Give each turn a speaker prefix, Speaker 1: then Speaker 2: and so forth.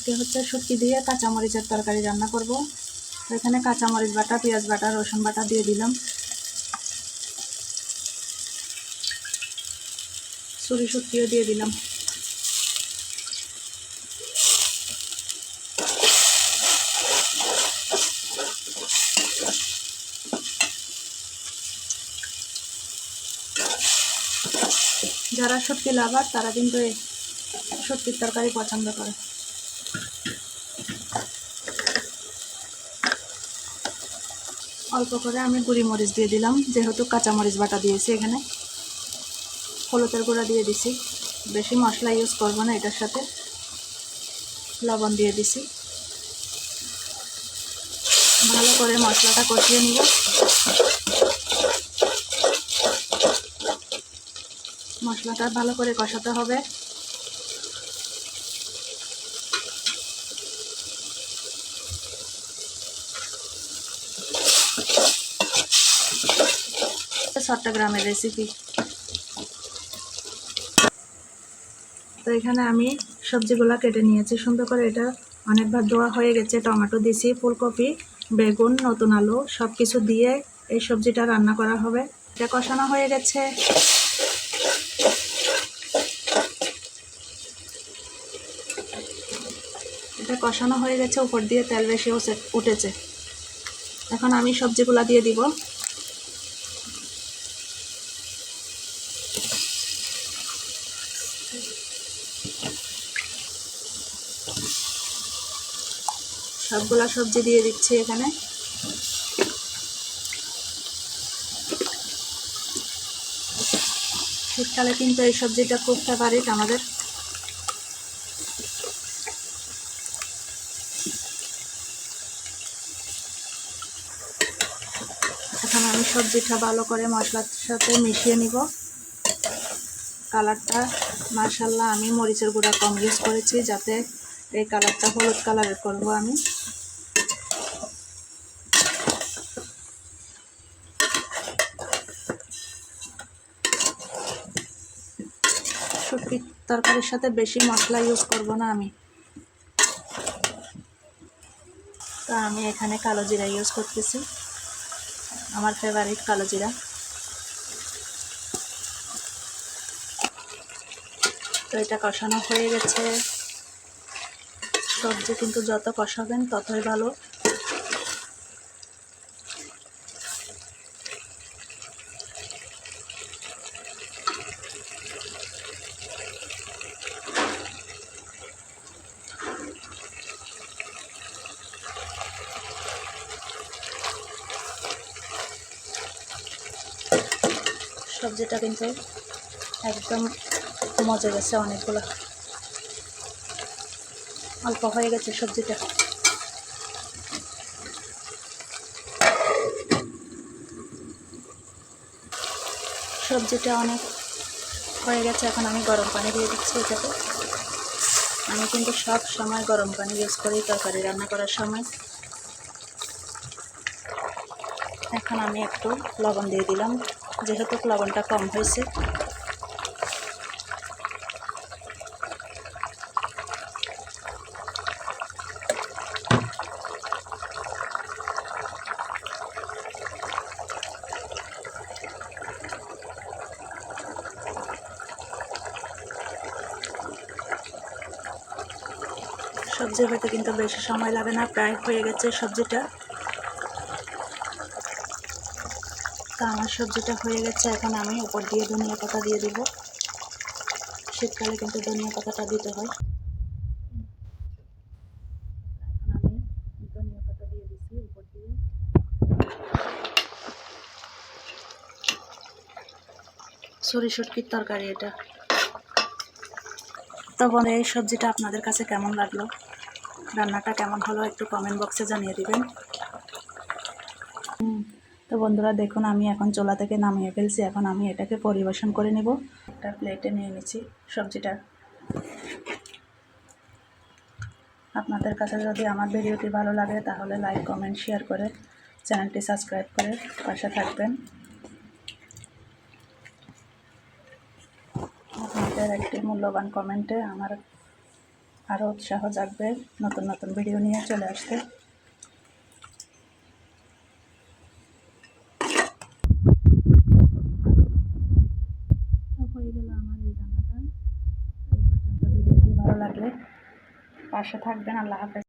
Speaker 1: আজকে হচ্ছে শুটকি দিয়ে কাঁচামরিচের তরকারি রান্না করব। তো এখানে কাঁচামরিচ বাটা, পেঁয়াজ বাটা, রসুন বাটা দিয়ে দিলাম, ছুরি শুটকিও দিয়ে দিলাম। যারা শুটকি লাভার তারা কিন্তু এই শুটকির তরকারি পছন্দ করে। অল্প করে আমি গুঁড়ি মরিচ দিয়ে দিলাম, যেহেতু কাঁচামরিচ বাটা দিয়েছি। এখানে হলুদের গুঁড়া দিয়ে দিছি, বেশি মশলা ইউজ করবো না এটার সাথে। লবণ দিয়ে দিছি, ভালো করে মশলাটা কষিয়ে নিব। মশলাটা ভালো করে কষাতে হবে। চট্টগ্রামের রেসিপি। তো এখানে আমি সবজিগুলো কেটে নিয়েছি সুন্দর করে। এটা অনেকবার ধোয়া হয়ে গেছে। টমেটো দিছি, ফুলকপি, বেগুন, নতুন আলু সব কিছু দিয়ে এই সবজিটা রান্না করা হবে। এটা কষানো হয়ে গেছে। এটা কষানো হয়ে গেছে, উপর দিয়ে তেল বেশি উঠেছে। এখন আমি সবজিগুলো দিয়ে দিব। সবগুলা সবজি দিয়ে দিচ্ছি এখানে। শীতকালে কিন্তু এই সবজিটা খুব ফেভারিট আমাদের। এখন আমি সবজিটা ভালো করে মশলার সাথে মিশিয়ে নিব। কালারটা মাশাআল্লাহ, আমি মরিচের গুঁড়া কম ইউজ করেছি, যাতে এই কালারটা হলুদ কালারের করব আমি। শুটকির তরকারির সাথে বেশি মশলা ইউজ করব না আমি। তো আমি এখানে কালো জিরা ইউজ করতেছি, আমার ফেভারিট কালো জিরা। তো এটা কষানো হয়ে গেছে। সবজি কিন্তু যত কষাবেন ততই ভালো। সবজিটা কিন্তু একদম মজে গেছে, অনেকগুলো। অল্প হয়ে গেছে সবজিটা। সবজিটা অনেক হয়ে গেছে। এখন আমি গরম পানি দিয়ে দিচ্ছি এটাতে। আমি কিন্তু সব সময় গরম পানি ইউজ করি তরকারি রান্না করার সময়। এখন আমি একটু লবণ দিয়ে দিলাম, যেহেতু লবণটা কম হয়েছে। সবজি হতে কিন্তু বেশি সময় লাগে না, প্রায় হয়ে গেছে সবজিটা। তো আমার সবজিটা হয়ে গেছে। এখন আমি উপর দিয়ে ধনিয়া পাতা দিয়ে দিব। শীতকালে কিন্তু ধনিয়া পাতাটা দিতে হয়। এখন আমি ধনিয়া পাতা দিয়ে দিচ্ছি উপর দিয়ে। ছুরি শুটকির তরকারি এটা। তো বন্ধুরা, এই সবজিটা আপনাদের কাছে কেমন লাগলো, রান্নাটা কেমন হলো একটু কমেন্ট বক্সে জানিয়ে দিবেন। তো বন্ধুরা দেখুন, আমি এখন চুলা থেকে নামিয়ে ফেলছি। এখন আমি এটাকে পরিবেশন করে নেব। একটা প্লেটে নিয়ে নিচ্ছি সবজিটা। আপনাদের কাছে যদি আমার ভিডিওটি ভালো লাগে তাহলে লাইক, কমেন্ট, শেয়ার করে চ্যানেলটি সাবস্ক্রাইব করে পাশে থাকবেন। আপনাদের একটি মূল্যবান কমেন্টে আমার আরও উৎসাহ জাগবে নতুন নতুন ভিডিও নিয়ে চলে আসতে। হয়ে গেল আমার এই রান্নাটা। এই পর্যন্ত ভিডিওটি ভালো লাগলে পাশে থাকবেন। আল্লাহ হাফেজ।